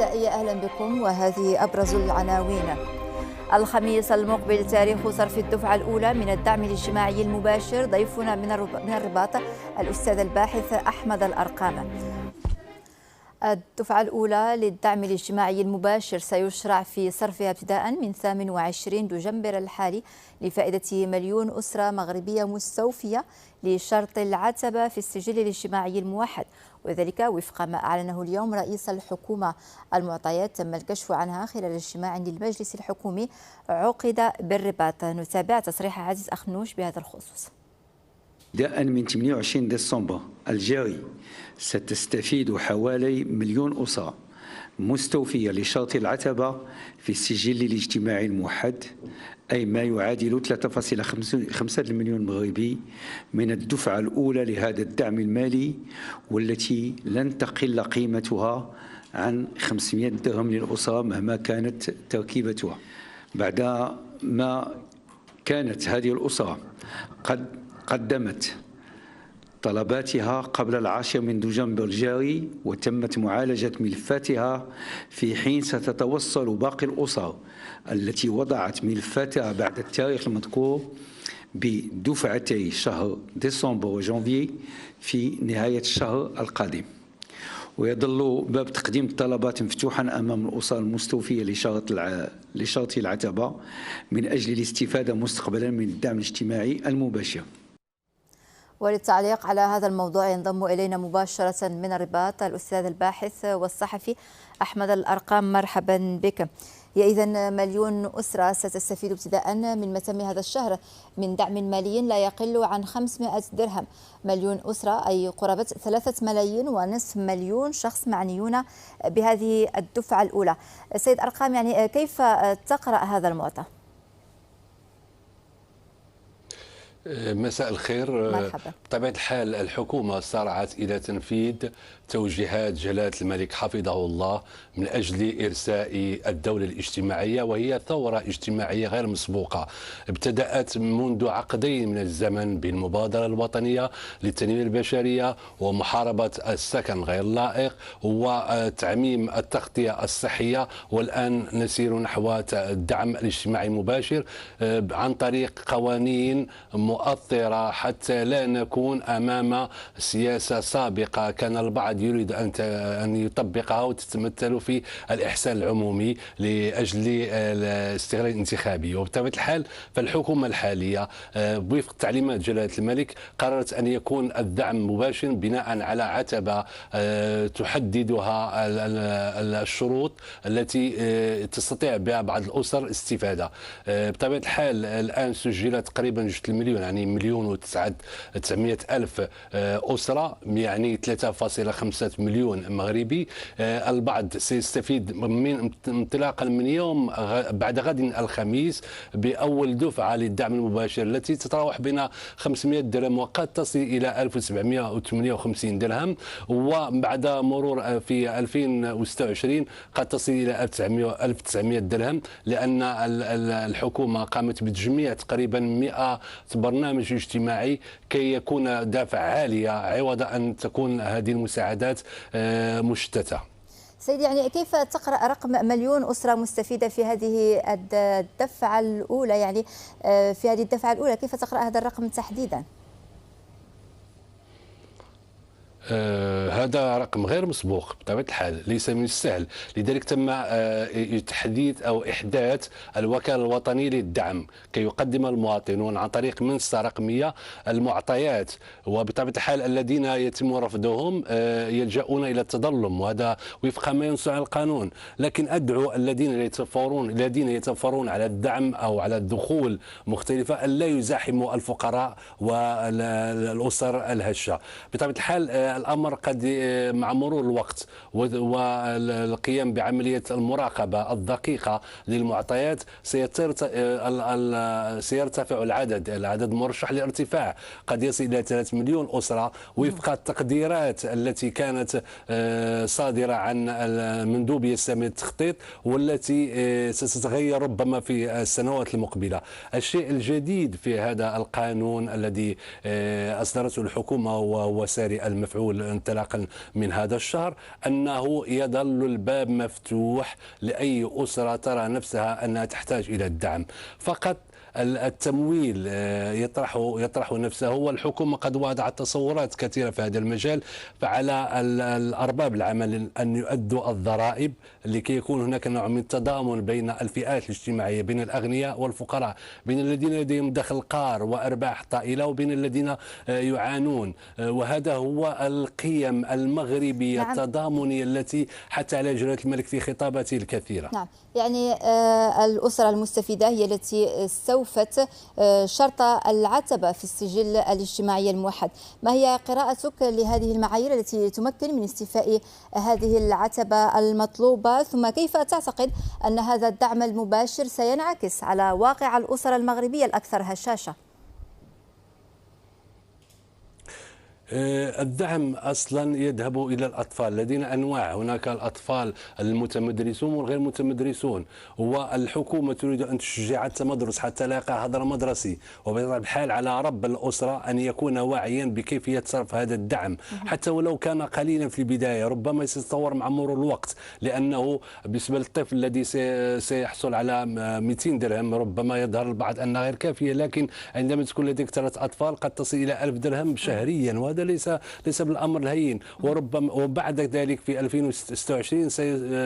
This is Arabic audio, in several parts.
مسائية، أهلا بكم وهذه أبرز العناوين. الخميس المقبل تاريخ صرف الدفعة الأولى من الدعم الاجتماعي المباشر. ضيفنا من الرباط الأستاذ الباحث أحمد الأرقام. الدفعة الأولى للدعم الاجتماعي المباشر سيشرع في صرفها ابتداء من 28 دجنبر الحالي لفائدة 1,000,000 أسرة مغربية مستوفية لشرط العتبة في السجل الاجتماعي الموحد، وذلك وفق ما أعلنه اليوم رئيس الحكومة. المعطيات تم الكشف عنها خلال اجتماع للمجلس الحكومي عقد بالرباط. نتابع تصريح عزيز أخنوش بهذا الخصوص. بدءا من 28 ديسمبر الجاري ستستفيد حوالي 1,000,000 أسرة مستوفية لشرط العتبة في السجل الاجتماعي الموحد، أي ما يعادل 3.5 مليون مغربي من الدفعة الأولى لهذا الدعم المالي، والتي لن تقل قيمتها عن 500 درهم للأسرة مهما كانت تركيبتها. بعد ما كانت هذه الأسرة قد قدمت طلباتها قبل 10 من دجنبر الجاري وتمت معالجة ملفاتها، في حين ستتوصل باقي الأسر التي وضعت ملفاتها بعد التاريخ المذكور بدفعتي شهر ديسمبر وجانفي في نهاية الشهر القادم. ويظل باب تقديم الطلبات مفتوحا أمام الأسر المستوفية لشرط العتبة من أجل الاستفادة مستقبلا من الدعم الاجتماعي المباشر. وللتعليق على هذا الموضوع ينضم إلينا مباشرة من الرباط الأستاذ الباحث والصحفي أحمد الأرقام. مرحبا بك. هي إذن 1,000,000 أسرة ستستفيد ابتداء من متم هذا الشهر من دعم مالي لا يقل عن 500 درهم. 1,000,000 أسرة أي قرابة 3,500,000 مليون شخص معنيون بهذه الدفعة الأولى. سيد أرقام، يعني كيف تقرأ هذا المعطى؟ مساء الخير. مرحبا. بطبيعة الحال الحكومة سارعت إلى تنفيذ توجيهات جلالة الملك حفظه الله من أجل إرساء الدولة الاجتماعية، وهي ثورة اجتماعية غير مسبوقة ابتدأت منذ عقدين من الزمن بالمبادرة الوطنية للتنمية البشرية ومحاربة السكن غير اللائق وتعميم التغطية الصحية، والآن نسير نحو الدعم الاجتماعي المباشر عن طريق قوانين مؤطرة حتى لا نكون أمام سياسة سابقة كان البعض يريد أن يطبقها وتتمثل في الإحسان العمومي لأجل الاستغلال الانتخابي. وبطبيعة الحال فالحكومة الحالية وفق تعليمات جلالة الملك قررت أن يكون الدعم مباشر بناء على عتبة تحددها الشروط التي تستطيع بها بعض الأسر الاستفادة. بطبيعة الحال الآن سجلت تقريبا 2 يعني 1,900,000 أسرة، يعني 3.5 مليون مغربي. البعض سيستفيد من انطلاقا من يوم بعد غد الخميس بأول دفعة للدعم المباشر التي تتراوح بين 500 درهم وقد تصل إلى 1,758 درهم، وبعد مرور في 2026 قد تصل إلى 1,900 درهم، لأن الحكومة قامت بتجميع تقريبا 100 برنامج اجتماعي كي يكون دافع عالية عوض أن تكون هذه المساعدات مشتتة. سيدي، يعني كيف تقرأ رقم 1,000,000 أسرة مستفيدة في هذه الدفعة الأولى؟ يعني في هذه الدفعة الأولى كيف تقرأ هذا الرقم تحديدا؟ هذا رقم غير مسبوق بطبيعة الحال، ليس من السهل، لذلك تم تحديث أو إحداث الوكالة الوطنية للدعم كي يقدم المواطنون عن طريق منصة رقمية المعطيات، وبطبيعة الحال الذين يتم رفضهم يلجؤون إلى التظلم، وهذا وفق ما ينص على القانون. لكن أدعو الذين يتفورون على الدعم أو على الدخول مختلفة ألا يزاحموا الفقراء والأسر الهشة. بطبيعة الحال الأمر قد مع مرور الوقت والقيام بعملية المراقبة الدقيقة للمعطيات سيرتفع العدد مرشح للارتفاع، قد يصل إلى 3 مليون أسرة وفق التقديرات التي كانت صادرة عن مندوبية السامية للتخطيط، والتي ستتغير ربما في السنوات المقبلة. الشيء الجديد في هذا القانون الذي أصدرته الحكومة وهو ساري المفعول نقول انطلاقا من هذا الشهر أنه يظل الباب مفتوح لأي أسرة ترى نفسها أنها تحتاج إلى الدعم. فقط التمويل يطرح نفسه، والحكومة قد وضعت تصورات كثيرة في هذا المجال، فعلى الأرباب العمل أن يؤدوا الضرائب لكي يكون هناك نوع من التضامن بين الفئات الاجتماعية، بين الأغنياء والفقراء، بين الذين لديهم دخل قار وأرباح طائلة وبين الذين يعانون. وهذا هو القيم المغربية التضامنية التي حتى على جلالة الملك في خطاباته الكثيرة. نعم، يعني الأسرة المستفيدة هي التي استوفت شرط العتبة في السجل الاجتماعي الموحد. ما هي قراءتك لهذه المعايير التي تمكن من استيفاء هذه العتبة المطلوبة؟ ثم كيف تعتقد أن هذا الدعم المباشر سينعكس على واقع الأسر المغربية الأكثر هشاشة؟ الدعم أصلا يذهب إلى الأطفال، لدينا أنواع، هناك الأطفال المتمدرسون والغير متمدرسون، والحكومة تريد أن تشجع التمدرس حتى لا يقع هدر مدرسي، وبطبيعة الحال على رب الأسرة أن يكون واعيا بكيفية صرف هذا الدعم حتى ولو كان قليلا في البداية، ربما سيتطور مع مرور الوقت، لأنه بالنسبة للطفل الذي سيحصل على 200 درهم ربما يظهر البعض أنها غير كافية، لكن عندما تكون لديك 3 أطفال قد تصل إلى 1000 درهم شهريا، وهذا ليس بالامر الهين. وربما وبعد ذلك في 2026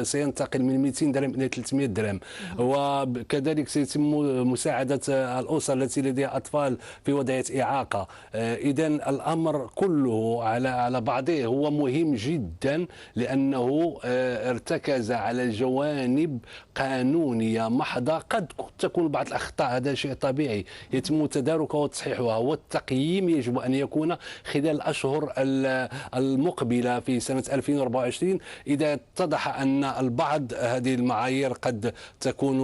سينتقل من 200 درهم الى 300 درهم. وكذلك سيتم مساعده الاسر التي لديها اطفال في وضعيه اعاقه. اذا الامر كله على بعضه هو مهم جدا، لانه ارتكز على جوانب قانونيه محضه، قد تكون بعض الاخطاء، هذا شيء طبيعي يتم تداركها وتصحيحها، والتقييم يجب ان يكون خلال الأشهر المقبلة في سنة 2024 إذا اتضح أن البعض هذه المعايير قد تكون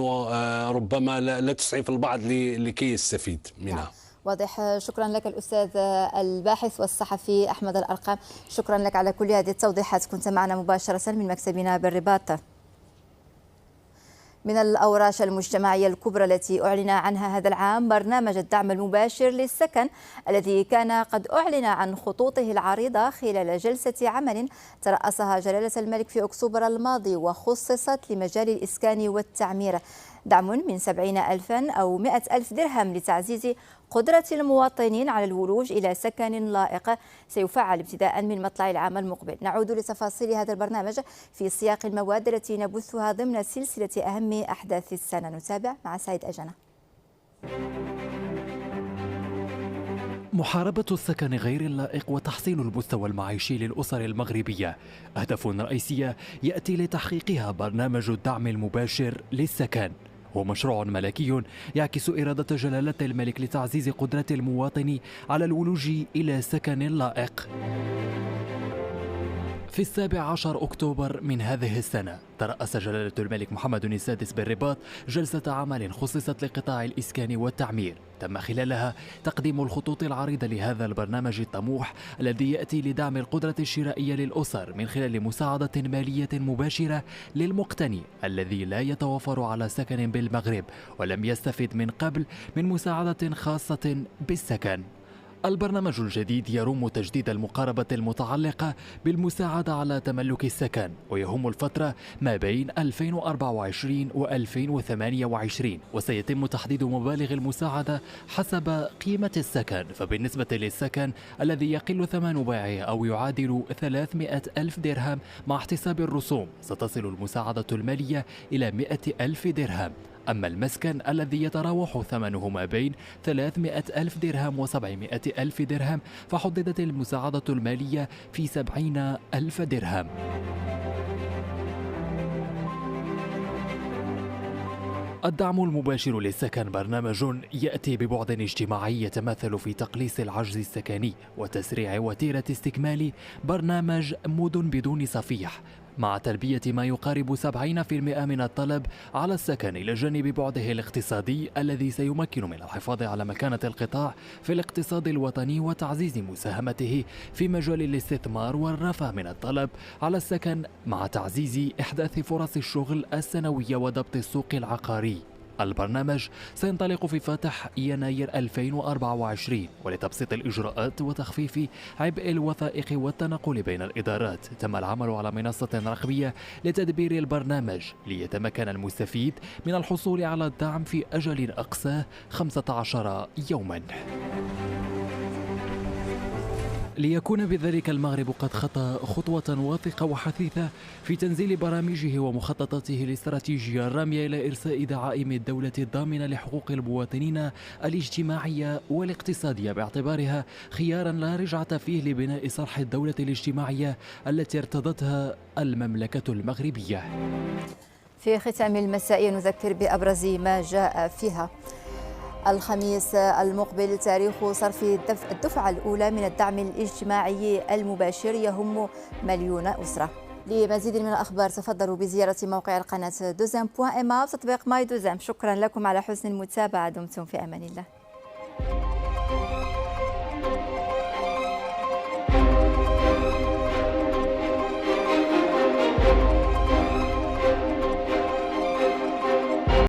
ربما لا تسعف البعض لكي يستفيد منها. واضح. شكرا لك الأستاذ الباحث والصحفي أحمد الأرقام، شكرا لك على كل هذه التوضيحات، كنت معنا مباشرة من مكتبنا بالرباط. من الأوراش المجتمعية الكبرى التي أعلن عنها هذا العام برنامج الدعم المباشر للسكن، الذي كان قد أعلن عن خطوطه العريضة خلال جلسة عمل ترأسها جلالة الملك في أكتوبر الماضي، وخصصت لمجال الإسكان والتعمير. دعم من 70,000 أو 100,000 درهم لتعزيز قدرة المواطنين على الولوج إلى سكن لائق، سيفعل ابتداء من مطلع العام المقبل. نعود لتفاصيل هذا البرنامج في سياق المواد التي نبثها ضمن سلسلة أهم أحداث السنة. نتابع مع سعيد أجنة. محاربة السكن غير اللائق وتحسين المستوى المعيشي للأسر المغربية أهداف رئيسية يأتي لتحقيقها برنامج الدعم المباشر للسكن. هو مشروع ملكي يعكس إرادة جلالة الملك لتعزيز قدرة المواطن على الولوج إلى سكن لائق. في 17 أكتوبر من هذه السنة ترأس جلالة الملك محمد السادس بالرباط جلسة عمل خصصت لقطاع الإسكان والتعمير، تم خلالها تقديم الخطوط العريضة لهذا البرنامج الطموح الذي يأتي لدعم القدرة الشرائية للأسر من خلال مساعدة مالية مباشرة للمقتني الذي لا يتوفر على سكن بالمغرب ولم يستفد من قبل من مساعدة خاصة بالسكن. البرنامج الجديد يروم تجديد المقاربة المتعلقة بالمساعدة على تملك السكن، ويهم الفترة ما بين 2024 و2028، وسيتم تحديد مبالغ المساعدة حسب قيمة السكن. فبالنسبة للسكن الذي يقل ثمن بيعه أو يعادل 300,000 درهم مع احتساب الرسوم ستصل المساعدة المالية إلى 100,000 درهم. أما المسكن الذي يتراوح ثمنه ما بين 300,000 درهم و700,000 درهم فحددت المساعدة المالية في 70,000 درهم. الدعم المباشر للسكن برنامج يأتي ببعد اجتماعي يتمثل في تقليص العجز السكني وتسريع وتيرة استكمال برنامج مدن بدون صفيح، مع تلبية ما يقارب 70% من الطلب على السكن، إلى جانب بعده الاقتصادي الذي سيمكن من الحفاظ على مكانة القطاع في الاقتصاد الوطني وتعزيز مساهمته في مجال الاستثمار والرفع من الطلب على السكن، مع تعزيز إحداث فرص الشغل السنوية وضبط السوق العقاري. البرنامج سينطلق في فاتح يناير 2024 ولتبسيط الإجراءات وتخفيف عبء الوثائق والتنقل بين الإدارات. تم العمل على منصة رقمية لتدبير البرنامج ليتمكن المستفيد من الحصول على الدعم في أجل أقصاه 15 يوما. ليكون بذلك المغرب قد خطى خطوة واثقة وحثيثة في تنزيل برامجه ومخططاته الاستراتيجية الرامية إلى إرساء دعائم الدولة الضامنة لحقوق المواطنين الاجتماعية والاقتصادية باعتبارها خيارا لا رجعة فيه لبناء صرح الدولة الاجتماعية التي ارتضتها المملكة المغربية. في ختام المساء نذكر بأبرز ما جاء فيها. الخميس المقبل تاريخ صرف الدفعة الأولى من الدعم الاجتماعي المباشر يهم مليون أسرة. لمزيد من الأخبار تفضلوا بزيارة موقع القناة دوزام.ma وتطبيق ماي دوزام. شكرا لكم على حسن المتابعة، دمتم في أمان الله.